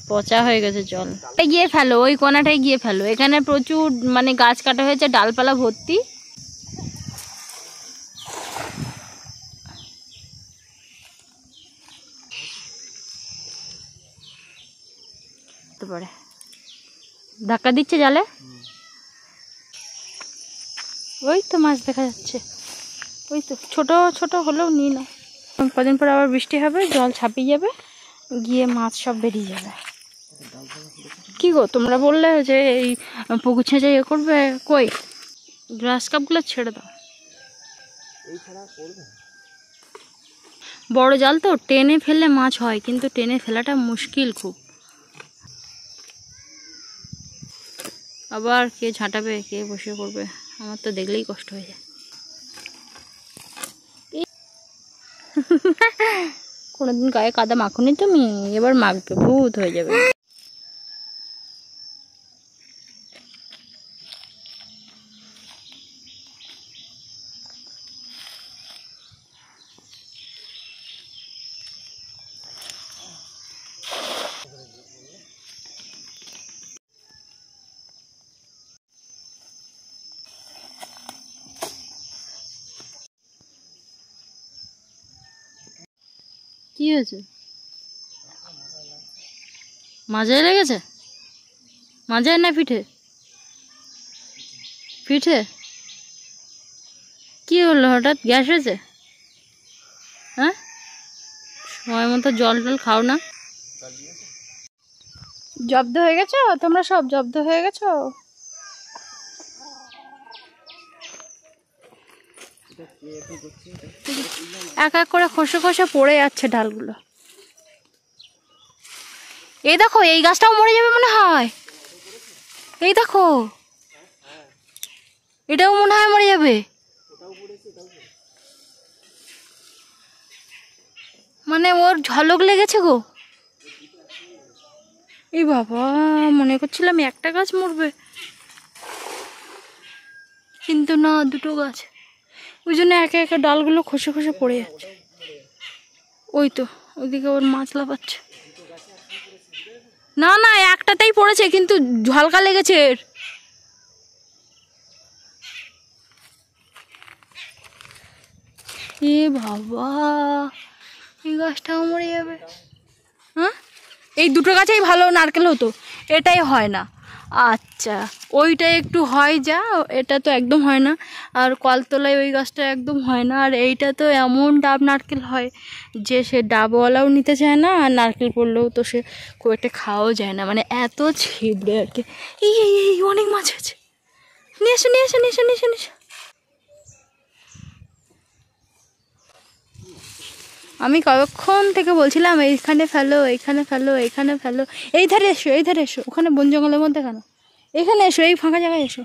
পচা হয়ে গেছে জল। গিয়ে ফেলো, ওই কোনাটায় গিয়ে ফেলো। এখানে প্রচুর মানে গাছ কাটা হয়েছে, ডালপালা ভর্তি। পারে ধাক্কা দিচ্ছে জালে। ওই তো মাছ দেখা যাচ্ছে, ওই তো ছোট ছোট হলেও নিয়ে নাও। কদিন পর আবার বৃষ্টি হবে, জল ছাপিয়ে যাবে, গিয়ে মাছ সব বেরিয়ে যাবে। কি গো তোমরা বললে যে এই পুকুর ছেঁচে ইয়ে করবে, কই গ্রাস কাপগুলো ছেড়ে দাও। বড় জাল তো টেনে ফেললে মাছ হয়, কিন্তু টেনে ফেলাটা মুশকিল খুব। আবার কে ঝাঁটাবে, কে বসে করবে, আমার তো দেখলেই কষ্ট হয়ে যায়। কোনোদিন গায়ে কাদা মাখুনি তুমি, এবার মাখবে, ভূত হয়ে যাবে। কি হয়েছে? মাজায় লেগেছে? মাজায় না পিঠে? পিঠে কি হলো হঠাৎ, গ্যাস হয়েছে? হ্যাঁ, সময় মতো জল টল খাও না। জব্দ হয়ে গেছো তোমরা, সব জব্দ হয়ে গেছো। এক এক করে খসে খসে পড়ে যাচ্ছে ডালগুলো। এই দেখো, এই গাছটাও মরে যাবে মনে হয়। এই দেখো, এটাও মনে হয় মরে যাবে। মানে ওর ঝলক লেগেছে গো। এই বাবা, মনে করছিলাম একটা গাছ মরবে, কিন্তু না, দুটো গাছ। ওই জন্য একে একে ডালগুলো খসে খসে পড়ে যাচ্ছে। ওই তো ওইদিকে ওর মাছ লাফাচ্ছে। না না, একটাতেই পড়েছে, কিন্তু ঝলকা লেগেছে এর। এ বাবা, এই গাছটাও মরে যাবে। হ্যাঁ, এই দুটো গাছেই ভালো নারকেল হতো, এটাই হয় না। আচ্ছা, ওইটা একটু হয় যা, এটা তো একদম হয় না। আর কলতলায় ওই গাছটা একদম হয় না। আর এইটা তো এমন ডাব নারকেল হয় যে সে ডাবওয়ালাও নিতে চায় না, আর নারকেল পড়লেও তো সে খুব একটা খাওয়াও যায় না, মানে এত ছিবড়ে আর কি। এই এই এই অনেক মাছ আছে, নিয়ে এসো নিয়ে এসো নিয়ে এসো নিয়ে এসো নিয়ে এসো। আমি কতক্ষণ থেকে বলছিলাম এইখানে ফেলো, এইখানে ফেলো, এইখানে ফেলো। এই ধারে এসো, এই ধারে এসো, ওখানে বন জঙ্গলের মধ্যে কেন, এখানে এসো, এই ফাঁকা জায়গায় এসো।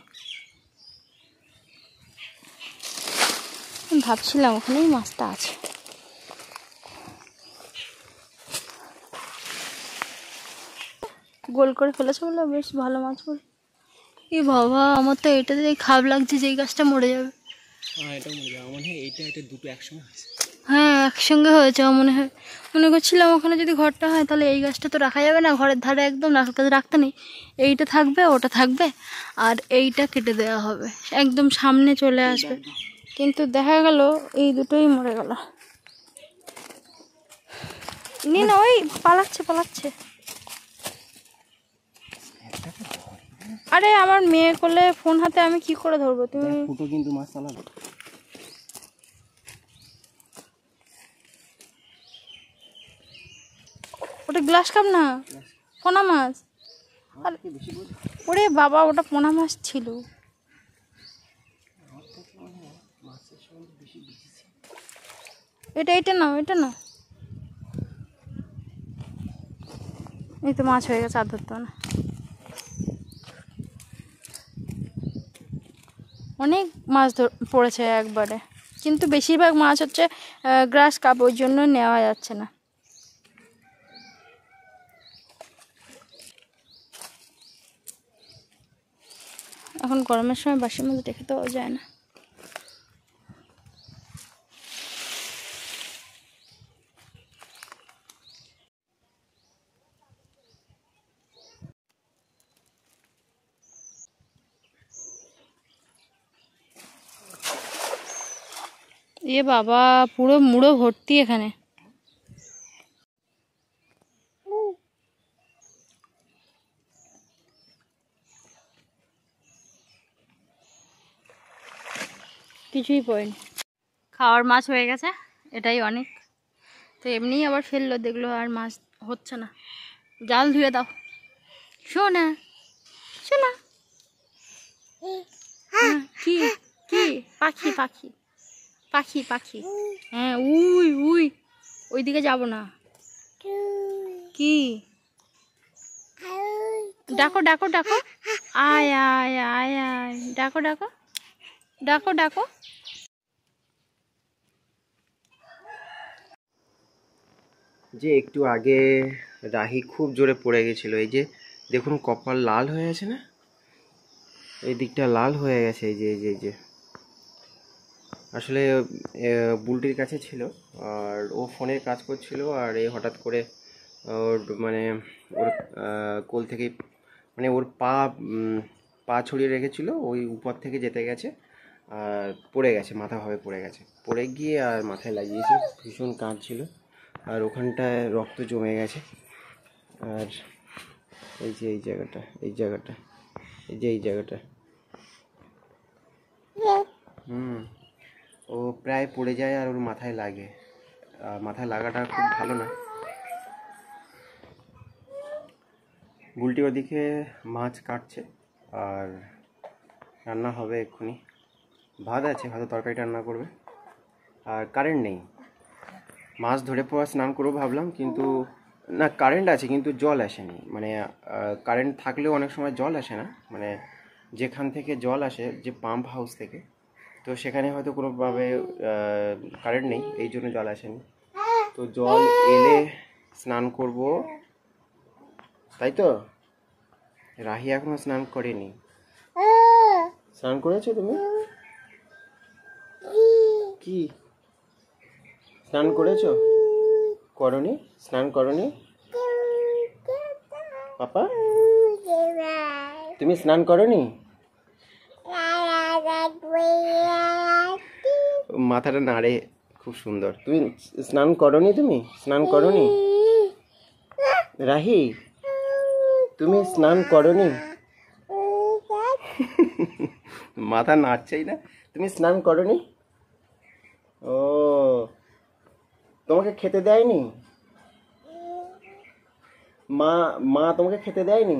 ভাবছিলাম ওখানেই মাছটা আছে। গোল করে ফেলেছে বলে বেশ ভালো মাছ বল। এ বাবা, আমার তো এটাতে খারাপ লাগছে যে এই গাছটা মরে যাবে। হ্যাঁ, একসঙ্গে হয়েছে মনে হয়। মনে করছিলাম ওখানে যদি ঘরটা হয় তাহলে এই গাছটা তো রাখা যাবে না, ঘরের ধারে একদম রাখতে নেই। এইটা থাকবে, ওটা থাকবে, আর এইটা কেটে দেওয়া হবে, একদম সামনে চলে আসবে। কিন্তু দেখা গেল এই দুটোই মরে গেল। নিন, ওই পালাচ্ছে পালাচ্ছে। আরে আমার মেয়ে কোলে ফোন হাতে, আমি কি করে ধরবো? তুমি কিন্তু মাছ চালাবে। ওটা গ্লাস কাপ না, পোনা মাছ। ওরে বাবা, ওটা পোনা মাছ ছিল। এটা নাও, এটা নাও। এই তো মাছ হয়ে গেছে, আর ধরতে না। অনেক মাছ পড়েছে একবারে, কিন্তু বেশিরভাগ মাছ হচ্ছে গ্রাস কাপ, ওই জন্য নেওয়া যাচ্ছে না। এখন গরমের সময় বাসির মধ্যে দেখে তো যায় না। এ বাবা, পুরো মুড়ো ভর্তি এখানে। কিছুই পড়েনি। খাওয়ার মাছ হয়ে গেছে, এটাই অনেক। তো এমনিই আবার ফেললো, দেখলো আর মাছ হচ্ছে না। জাল ধুয়ে দাও শোনা, শোনা। কি কি পাখি পাখি পাখি পাখি? হ্যাঁ, উই উই, ওইদিকে যাব না। কি? ডাকো ডাকো ডাকো, আয় আয় আয় আয়, ডাকো ডাকো ডাকো ডাকো। যে একটু আগে রাহি খুব জোরে পড়ে গেছিল, এই যে দেখুন কপাল লাল হয়ে আছে না, এই দিকটা লাল হয়ে গেছে, এই যে এই যে এই যে। আসলে বুলটির কাছে ছিল আর ও ফোনের কাজ করছিল, আর এ হঠাৎ করে ওর মানে ওর কোল থেকে মানে ওর পা ছড়িয়ে রেখেছিল, ওই উপর থেকে যেতে গেছে আর পড়ে গেছে, মাথা ভাবে পড়ে গেছে, পড়ে গিয়ে আর মাথায় লাগিয়েছে, ভীষণ কাঁদছিল আর ওখানটায় রক্ত জমে গেছে। আর এই যে এই জায়গাটা, এই জায়গাটা, এই যে এই জায়গাটা, ও প্রায় পড়ে যায় আর ওর মাথায় লাগে। মাথায় লাগাটা খুব ভালো না। বুলটি ওদিকে মাছ কাটছে আর রান্না হবে এক্ষুনি। ভাত আছে, হয়তো তরকারি রান্না করবে। আর কারেন্ট নেই, মাছ ধরে পড়া স্নান করবো ভাবলাম, কিন্তু না, কারেন্ট আছে কিন্তু জল আসেনি। মানে কারেন্ট থাকলেও অনেক সময় জল আসে না, মানে যেখান থেকে জল আসে, যে পাম্প হাউস থেকে, তো সেখানে হয়তো কোনোভাবে কারেন্ট নেই, এই জন্য জল আসেনি। তো জল এলে স্নান করব, তাই তো। রাহি এখনো স্নান করেনি। স্নান করেছো তুমি? কি স্নান করেছো? করনি? স্নান করনি পাপা? তুমি স্নান করনি? মাথাটা নাড়ে, খুব সুন্দর। তুমি স্নান করনি? তুমি স্নান করনি রাহি? তুমি স্নান করনি? মাথা নাড়ছেই না। তুমি স্নান করনি? ও, তোমাকে খেতে দেয়নি? মা তোমাকে খেতে দেয়নি?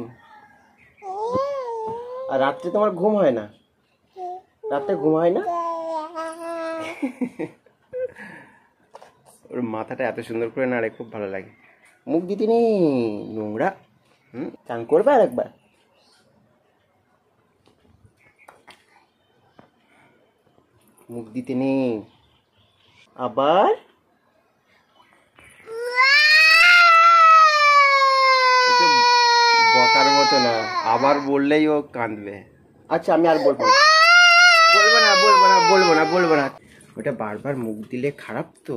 আর রাত্রে তোমার ঘুম হয় না? রাত্রে ঘুম হয় না? ওর মাথাটা এত সুন্দর করে নাড়ে, খুব ভালো লাগে। মুখ দিতে নেই, নোংরা। চান করবে আর একবার? মুখ দিতে নেই আবার। বকার মতো না, আবার বললেই ও কাঁদবে। আচ্ছা, আমি আর বলবো না, বলবো না বলবো না বলবো না বলবো না। ওটা বারবার মুখ দিলে খারাপ তো,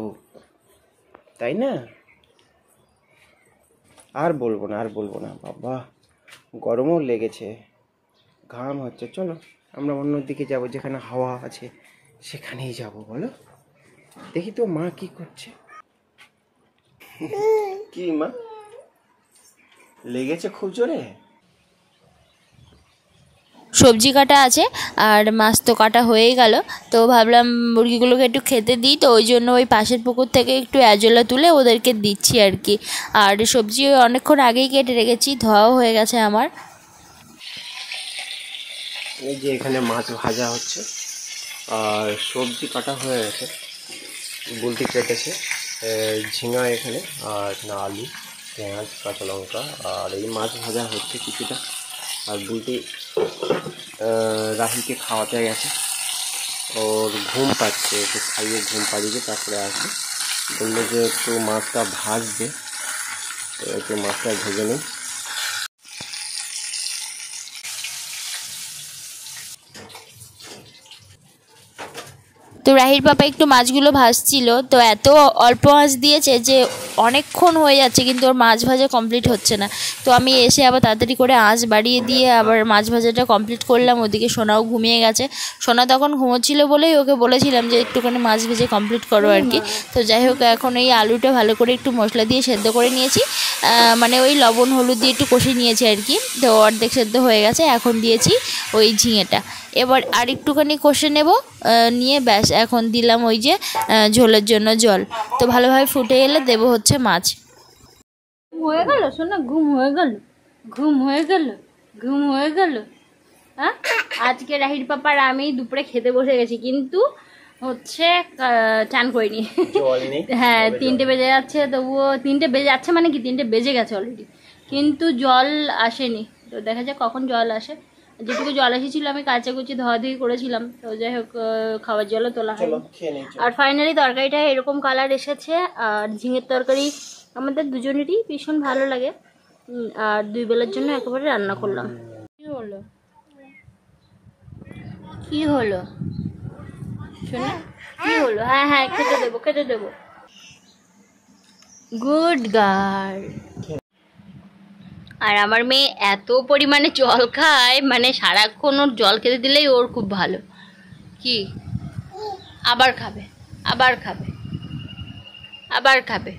তাই না? আর বলবো না, আর বলবো না। বাবা, গরমও লেগেছে, ঘাম হচ্ছে। চলো আমরা অন্যদিকে যাব, যেখানে হাওয়া আছে সেখানেই যাব। বলো দেখি তো মা কি করছে। কি মা, লেগেছে খুব জোরে? সবজি কাটা আছে আর মাছ তো কাটা হয়েই গেল। তো ভাবলাম মুরগিগুলোকে একটু খেতে দিই, তো ওই জন্য ওই পাশের পুকুর থেকে একটু অ্যাজোলা তুলে ওদেরকে দিচ্ছি আর কি। আর সবজি অনেকক্ষণ আগেই কেটে রেখেছি, ধোয়াও হয়ে গেছে আমার। এই যে এখানে মাছ ভাজা হচ্ছে আর সবজি কাটা হয়ে গেছে, বুলটি কেটেছে, ঝিঙা এখানে, আর এখানে আলু, পেঁয়াজ, কাঁচা লঙ্কা, আর এই মাছ ভাজা হচ্ছে কিছুটা। আর বুলটি রাহিকে খাওয়াতে গেছে, ওর ঘুম পাচ্ছে, একটু খাইয়ে ঘুম পাড়িয়ে তারপরে আসবে। বললো যে একটু মাছটা ভাজবে, একটু মাছটা ভেজে নিই। তো রাহির পাপা একটু মাছগুলো ভাজছিল, তো এত অল্প মাছ দিয়েছে যে অনেকক্ষণ হয়ে যাচ্ছে কিন্তু ওর মাছ ভাজা কমপ্লিট হচ্ছে না। তো আমি এসে আবার তাড়াতাড়ি করে আঁচ বাড়িয়ে দিয়ে আবার মাছ ভাজাটা কমপ্লিট করলাম। ওদিকে সোনাও ঘুমিয়ে গেছে। সোনা তখন ঘুমোচ্ছিল বলেই ওকে বলেছিলাম যে একটুখানি মাছ ভেজে কমপ্লিট করো আর কি। তো যাই হোক, এখন এই আলুটা ভালো করে একটু মশলা দিয়ে সেদ্ধ করে নিয়েছি, মানে ওই লবণ হলুদ দিয়ে একটু কষে নিয়েছি আর কি। তো অর্ধেক সেদ্ধ হয়ে গেছে, এখন দিয়েছি ওই ঝিঙেটা। এবার আর একটুখানি কষে নেব, নিয়ে ব্যাস এখন দিলাম ওই যে ঝোলের জন্য জল। তো ভালোভাবে ফুটে এলে দেবো হচ্ছে মাছ। হয়ে গেল শোনা, ঘুম হয়ে গেল, ঘুম হয়ে গেল, ঘুম হয়ে গেল। হ্যাঁ, আজকে রাহির পাপার আমি দুপুরে খেতে বসে গেছি, কিন্তু হচ্ছে চান করিনি। হ্যাঁ, 3টে বেজে যাচ্ছে, তবুও 3টে বেজে যাচ্ছে মানে কি 3টে বেজে গেছে অলরেডি, কিন্তু জল আসেনি। তো দেখা যাক কখন জল আসে। যেটুকু জল এসেছিল আমি কাচাকুচি ধোয়াধুয়ি করেছিলাম। তো যাই হোক, খাবার জলও তোলা হয়। আর ফাইনালি তরকারিটা এরকম কালার এসেছে। আর ঝিঙের তরকারি আমাদের দুজনেরই ভীষণ ভালো লাগে। আর 2 বেলার জন্য একেবারে রান্না করলাম। কি হলো, কি হলো শোনা, কি হলো? হ্যাঁ হ্যাঁ, খেতে দেবো, খেতে দেবো। Good girl. আর আমার মেয়ে এত পরিমাণে জল খায়, মানে সারাক্ষণ ওর জল খেতে দিলেই ওর খুব ভালো। কি আবার খাবে, আবার খাবে, আবার খাবে।